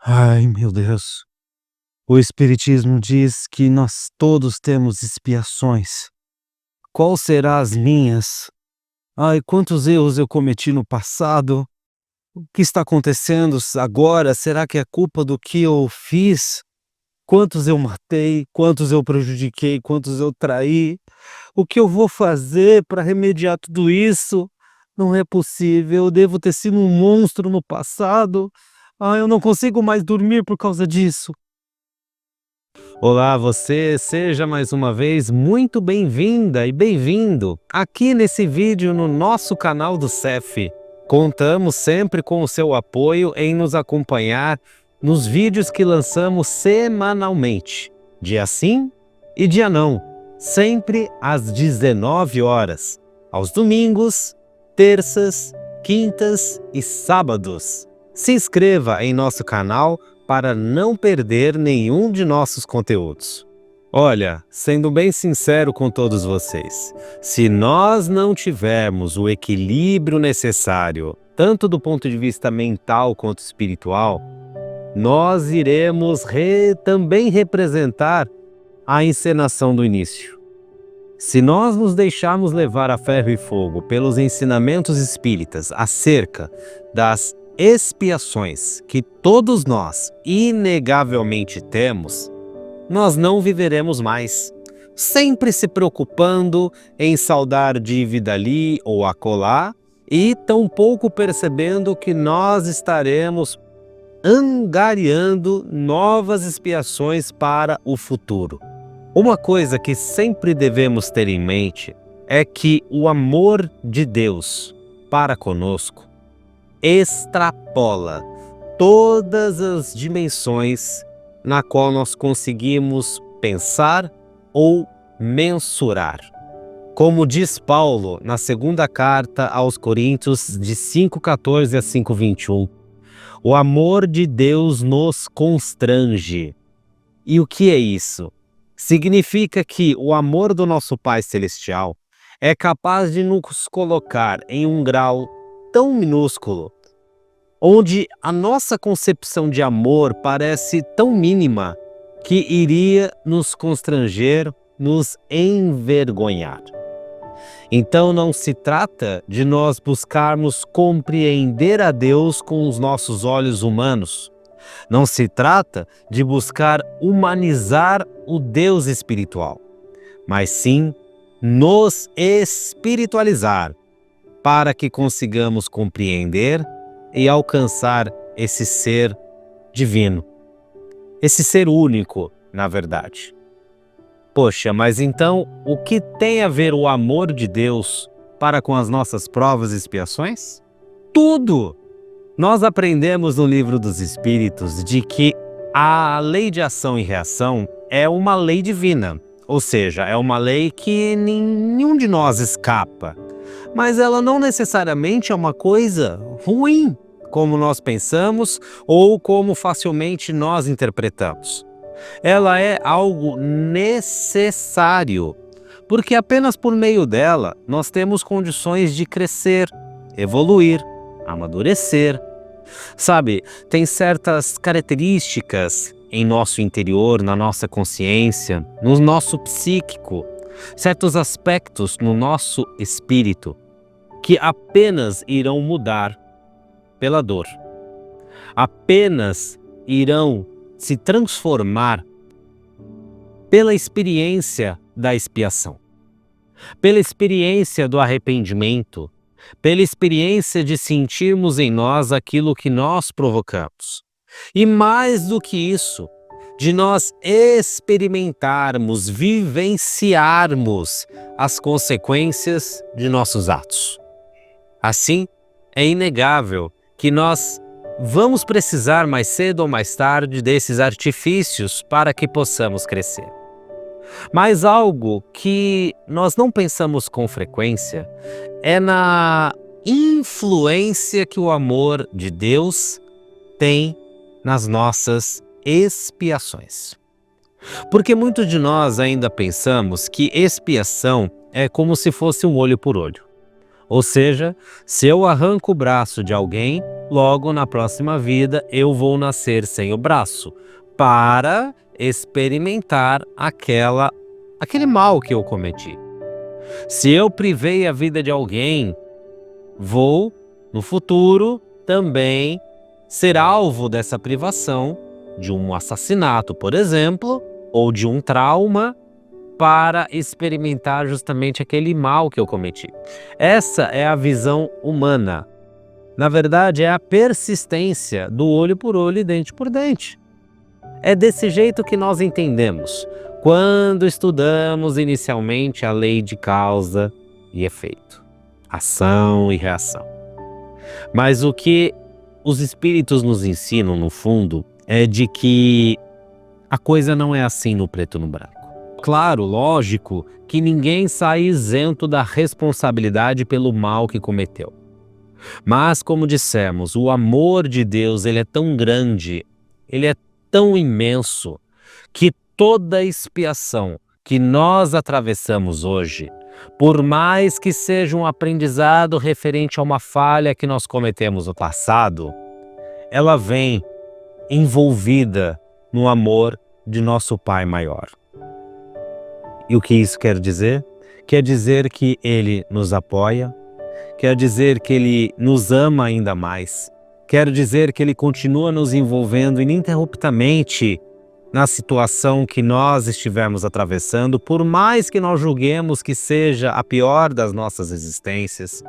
Ai, meu Deus. O Espiritismo diz que nós todos temos expiações. Qual será as minhas? Ai, quantos erros eu cometi no passado? O que está acontecendo agora? Será que é culpa do que eu fiz? Quantos eu matei? Quantos eu prejudiquei? Quantos eu traí? O que eu vou fazer para remediar tudo isso? Não é possível, eu devo ter sido um monstro no passado. Ah, eu não consigo mais dormir por causa disso. Olá, você, seja mais uma vez muito bem-vinda e bem-vindo aqui nesse vídeo no nosso canal do CEF. Contamos sempre com o seu apoio em nos acompanhar nos vídeos que lançamos semanalmente, dia sim e dia não, sempre às 19 horas, aos domingos, terças, quintas e sábados. Se inscreva em nosso canal para não perder nenhum de nossos conteúdos. Olha, sendo bem sincero com todos vocês, se nós não tivermos o equilíbrio necessário, tanto do ponto de vista mental quanto espiritual, nós iremos também representar a encenação do início. Se nós nos deixarmos levar a ferro e fogo pelos ensinamentos espíritas acerca das expiações que todos nós inegavelmente temos, nós não viveremos mais, sempre se preocupando em saldar dívida ali ou acolá e tampouco percebendo que nós estaremos angariando novas expiações para o futuro. Uma coisa que sempre devemos ter em mente é que o amor de Deus para conosco extrapola todas as dimensões na qual nós conseguimos pensar ou mensurar. Como diz Paulo na segunda carta aos Coríntios, de 5,14 a 5,21, o amor de Deus nos constrange. E o que é isso? Significa que o amor do nosso Pai Celestial é capaz de nos colocar em um grau tão minúsculo, onde a nossa concepção de amor parece tão mínima, que iria nos constranger, nos envergonhar. Então não se trata de nós buscarmos compreender a Deus com os nossos olhos humanos. Não se trata de buscar humanizar o Deus espiritual, mas sim nos espiritualizar para que consigamos compreender e alcançar esse ser divino, esse ser único, na verdade. Poxa, mas então o que tem a ver o amor de Deus para com as nossas provas e expiações? Tudo! Nós aprendemos no Livro dos Espíritos de que a lei de ação e reação é uma lei divina, ou seja, é uma lei que nenhum de nós escapa, mas ela não necessariamente é uma coisa ruim, como nós pensamos ou como facilmente nós interpretamos. Ela é algo necessário, porque apenas por meio dela nós temos condições de crescer, evoluir, amadurecer. Sabe, tem certas características em nosso interior, na nossa consciência, no nosso psíquico, certos aspectos no nosso espírito que apenas irão mudar pela dor, apenas irão se transformar pela experiência da expiação, pela experiência do arrependimento, pela experiência de sentirmos em nós aquilo que nós provocamos. E mais do que isso, de nós experimentarmos, vivenciarmos as consequências de nossos atos. Assim, é inegável que nós vamos precisar mais cedo ou mais tarde desses artifícios para que possamos crescer. Mas algo que nós não pensamos com frequência é na influência que o amor de Deus tem nas nossas expiações. Porque muitos de nós ainda pensamos que expiação é como se fosse um olho por olho. Ou seja, se eu arranco o braço de alguém, logo na próxima vida eu vou nascer sem o braço, para experimentar aquele mal que eu cometi. Se eu privei a vida de alguém, vou, no futuro, também ser alvo dessa privação, de um assassinato, por exemplo, ou de um trauma, para experimentar justamente aquele mal que eu cometi. Essa é a visão humana. Na verdade, é a persistência do olho por olho e dente por dente. É desse jeito que nós entendemos quando estudamos inicialmente a lei de causa e efeito, ação e reação. Mas o que os espíritos nos ensinam, no fundo, é de que a coisa não é assim no preto e no branco. Claro, lógico, que ninguém sai isento da responsabilidade pelo mal que cometeu. Mas, como dissemos, o amor de Deus, ele é tão grande, ele é tão imenso, que toda expiação que nós atravessamos hoje, por mais que seja um aprendizado referente a uma falha que nós cometemos no passado, ela vem envolvida no amor de nosso Pai maior. E o que isso quer dizer? Quer dizer que Ele nos apoia, quer dizer que Ele nos ama ainda mais, quer dizer que Ele continua nos envolvendo ininterruptamente na situação que nós estivermos atravessando, por mais que nós julguemos que seja a pior das nossas existências.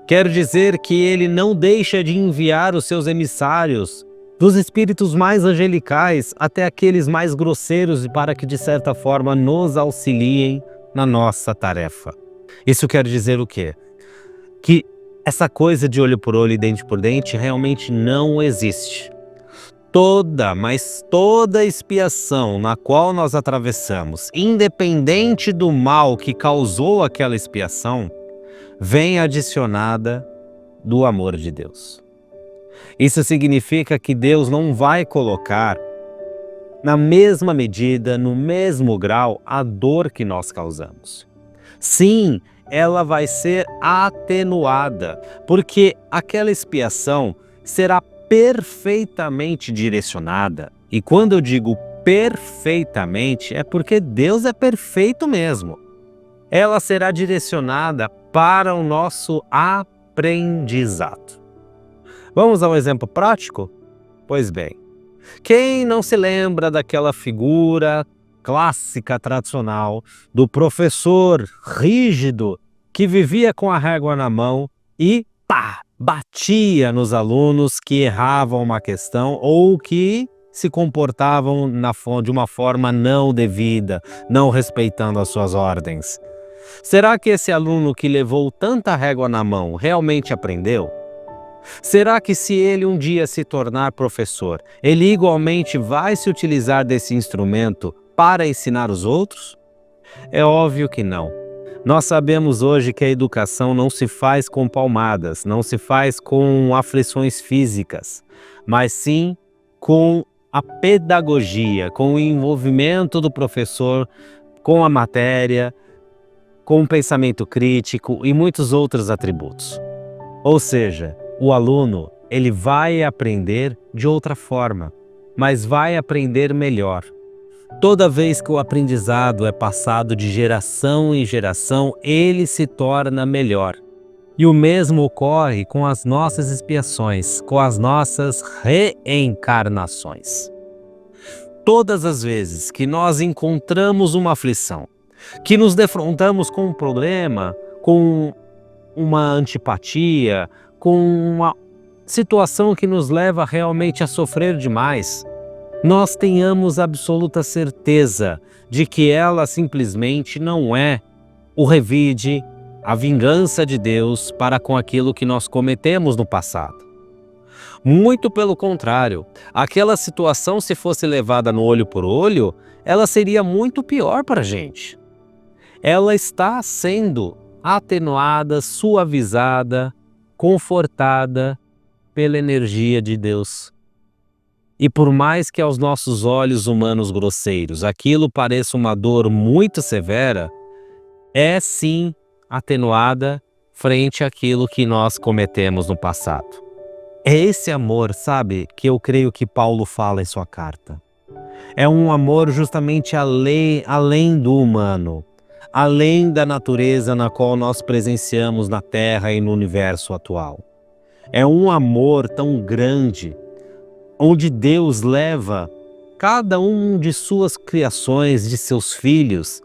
Quer dizer que Ele não deixa de enviar os seus emissários, dos espíritos mais angelicais até aqueles mais grosseiros, para que de certa forma nos auxiliem na nossa tarefa. Isso quer dizer o quê? Que essa coisa de olho por olho e dente por dente realmente não existe. Mas toda expiação na qual nós atravessamos, independente do mal que causou aquela expiação, vem adicionada do amor de Deus. Isso significa que Deus não vai colocar na mesma medida, no mesmo grau, a dor que nós causamos. Sim, ela vai ser atenuada, porque aquela expiação será perfeitamente direcionada. E quando eu digo perfeitamente, é porque Deus é perfeito mesmo. Ela será direcionada para o nosso aprendizado. Vamos a um exemplo prático? Pois bem, quem não se lembra daquela figura clássica, tradicional, do professor rígido que vivia com a régua na mão e batia nos alunos que erravam uma questão ou que se comportavam de uma forma não devida, não respeitando as suas ordens? Será que esse aluno que levou tanta régua na mão realmente aprendeu? Será que, se ele um dia se tornar professor, ele igualmente vai se utilizar desse instrumento para ensinar os outros? É óbvio que não. Nós sabemos hoje que a educação não se faz com palmadas, não se faz com aflições físicas, mas sim com a pedagogia, com o envolvimento do professor com a matéria, com o pensamento crítico e muitos outros atributos. Ou seja, o aluno, ele vai aprender de outra forma, mas vai aprender melhor. Toda vez que o aprendizado é passado de geração em geração, ele se torna melhor. E o mesmo ocorre com as nossas expiações, com as nossas reencarnações. Todas as vezes que nós encontramos uma aflição, que nos defrontamos com um problema, com uma antipatia, com uma situação que nos leva realmente a sofrer demais, nós tenhamos absoluta certeza de que ela simplesmente não é o revide, a vingança de Deus para com aquilo que nós cometemos no passado. Muito pelo contrário, aquela situação, se fosse levada no olho por olho, ela seria muito pior para a gente. Ela está sendo atenuada, suavizada, confortada pela energia de Deus. E por mais que aos nossos olhos humanos grosseiros aquilo pareça uma dor muito severa, é sim atenuada frente àquilo que nós cometemos no passado. É esse amor, sabe, que eu creio que Paulo fala em sua carta. É um amor justamente além do humano, além da natureza na qual nós presenciamos na Terra e no universo atual. É um amor tão grande, onde Deus leva cada um de suas criações, de seus filhos,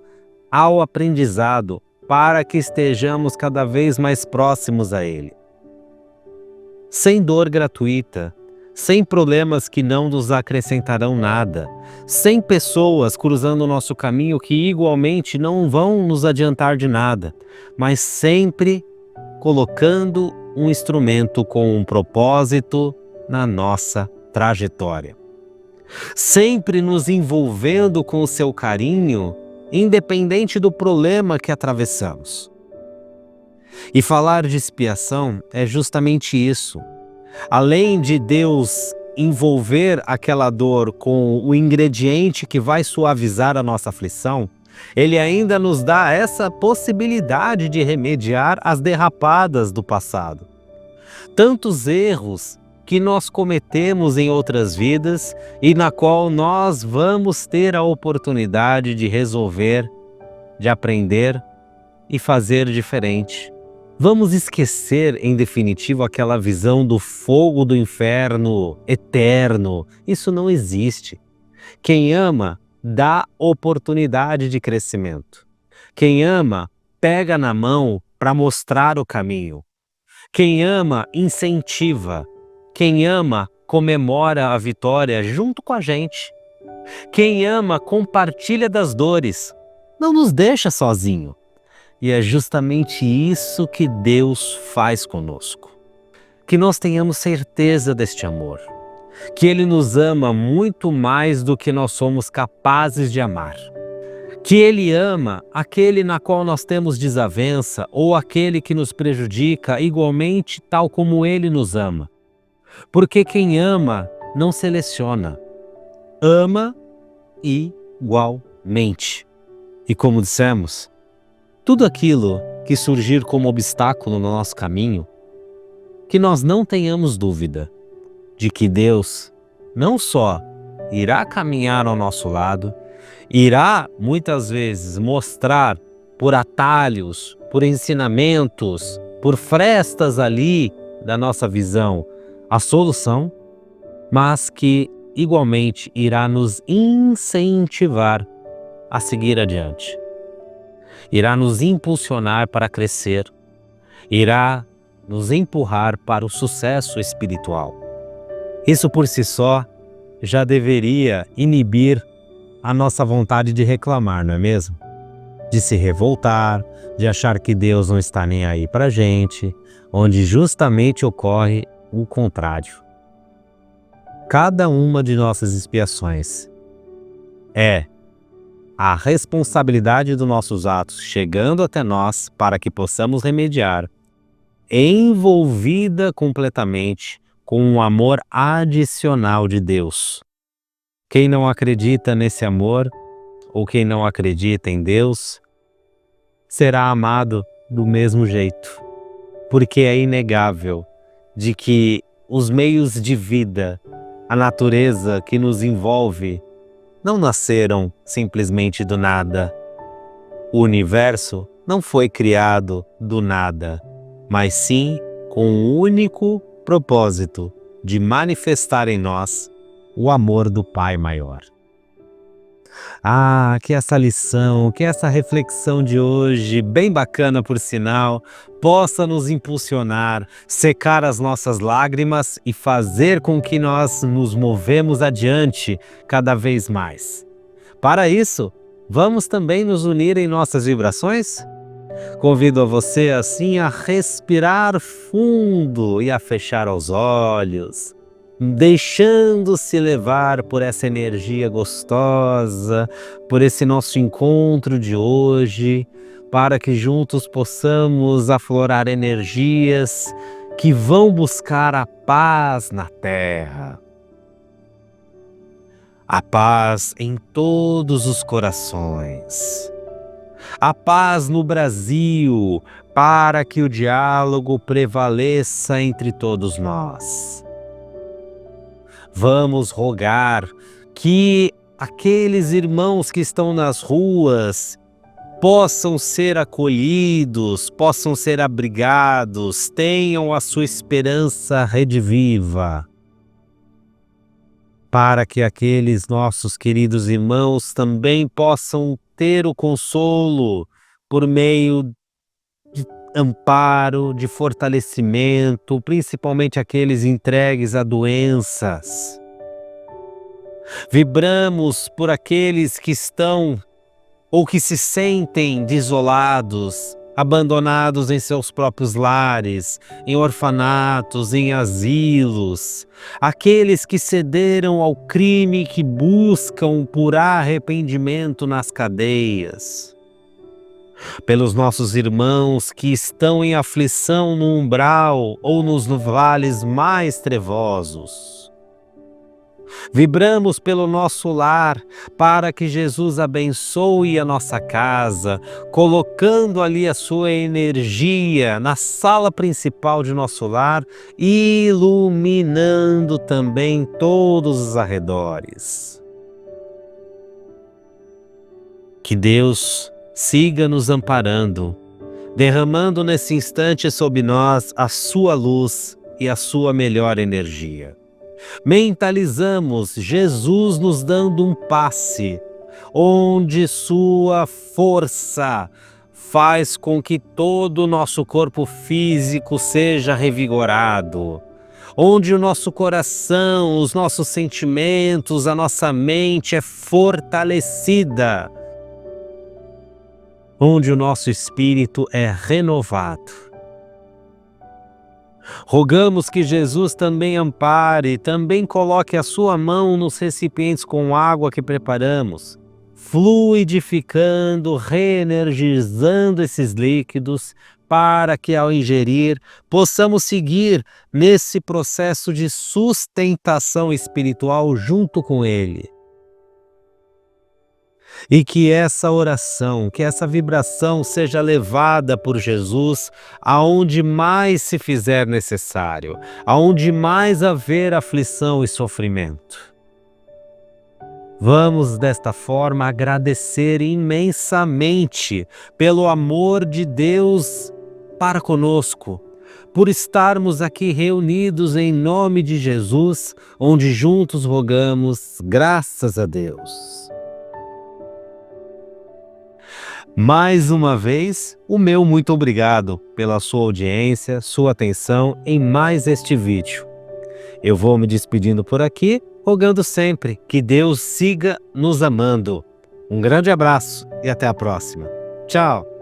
ao aprendizado, para que estejamos cada vez mais próximos a Ele. Sem dor gratuita, sem problemas que não nos acrescentarão nada, sem pessoas cruzando o nosso caminho que igualmente não vão nos adiantar de nada, mas sempre colocando um instrumento com um propósito na nossa trajetória. Sempre nos envolvendo com o seu carinho, independente do problema que atravessamos. E falar de expiação é justamente isso. Além de Deus envolver aquela dor com o ingrediente que vai suavizar a nossa aflição, Ele ainda nos dá essa possibilidade de remediar as derrapadas do passado. Tantos erros que nós cometemos em outras vidas e na qual nós vamos ter a oportunidade de resolver, de aprender e fazer diferente. Vamos esquecer, em definitivo, aquela visão do fogo do inferno eterno. Isso não existe. Quem ama, dá oportunidade de crescimento. Quem ama, pega na mão para mostrar o caminho. Quem ama, incentiva. Quem ama, comemora a vitória junto com a gente. Quem ama, compartilha das dores. Não nos deixa sozinho. E é justamente isso que Deus faz conosco. Que nós tenhamos certeza deste amor. Que Ele nos ama muito mais do que nós somos capazes de amar. Que Ele ama aquele na qual nós temos desavença ou aquele que nos prejudica igualmente tal como Ele nos ama. Porque quem ama não seleciona. Ama igualmente. E como dissemos, tudo aquilo que surgir como obstáculo no nosso caminho, que nós não tenhamos dúvida de que Deus não só irá caminhar ao nosso lado, irá muitas vezes mostrar por atalhos, por ensinamentos, por frestas ali da nossa visão a solução, mas que igualmente irá nos incentivar a seguir adiante. Irá nos impulsionar para crescer, irá nos empurrar para o sucesso espiritual. Isso por si só já deveria inibir a nossa vontade de reclamar, não é mesmo? De se revoltar, de achar que Deus não está nem aí para a gente, onde justamente ocorre o contrário. Cada uma de nossas expiações é a responsabilidade dos nossos atos chegando até nós para que possamos remediar, envolvida completamente com um amor adicional de Deus. Quem não acredita nesse amor, ou quem não acredita em Deus, será amado do mesmo jeito, porque é inegável de que os meios de vida, a natureza que nos envolve, não nasceram simplesmente do nada. O universo não foi criado do nada, mas sim com o único propósito de manifestar em nós o amor do Pai maior. Que essa lição, que essa reflexão de hoje, bem bacana por sinal, possa nos impulsionar, secar as nossas lágrimas e fazer com que nós nos movemos adiante cada vez mais. Para isso, vamos também nos unir em nossas vibrações? Convido a você assim a respirar fundo e a fechar os olhos, deixando-se levar por essa energia gostosa, por esse nosso encontro de hoje, para que juntos possamos aflorar energias que vão buscar a paz na Terra. A paz em todos os corações. a paz no Brasil, para que o diálogo prevaleça entre todos nós. Vamos rogar que aqueles irmãos que estão nas ruas possam ser acolhidos, possam ser abrigados, tenham a sua esperança rediviva, para que aqueles nossos queridos irmãos também possam ter o consolo por meio de amparo, de fortalecimento, principalmente aqueles entregues a doenças. Vibramos por aqueles que estão ou que se sentem desolados, abandonados em seus próprios lares, em orfanatos, em asilos, aqueles que cederam ao crime e que buscam por arrependimento nas cadeias, pelos nossos irmãos que estão em aflição no umbral ou nos vales mais trevosos. Vibramos pelo nosso lar para que Jesus abençoe a nossa casa, colocando ali a sua energia na sala principal de nosso lar, iluminando também todos os arredores. Que Deus siga nos amparando, derramando nesse instante sobre nós a sua luz e a sua melhor energia. Mentalizamos Jesus nos dando um passe, onde sua força faz com que todo o nosso corpo físico seja revigorado, onde o nosso coração, os nossos sentimentos, a nossa mente é fortalecida, onde o nosso espírito é renovado. Rogamos que Jesus também ampare, também coloque a sua mão nos recipientes com água que preparamos, fluidificando, reenergizando esses líquidos, para que ao ingerir possamos seguir nesse processo de sustentação espiritual junto com Ele. E que essa oração, que essa vibração seja levada por Jesus aonde mais se fizer necessário, aonde mais haver aflição e sofrimento. Vamos desta forma agradecer imensamente pelo amor de Deus para conosco, por estarmos aqui reunidos em nome de Jesus, onde juntos rogamos, graças a Deus. Mais uma vez, o meu muito obrigado pela sua audiência, sua atenção em mais este vídeo. Eu vou me despedindo por aqui, rogando sempre que Deus siga nos amando. Um grande abraço e até a próxima. Tchau!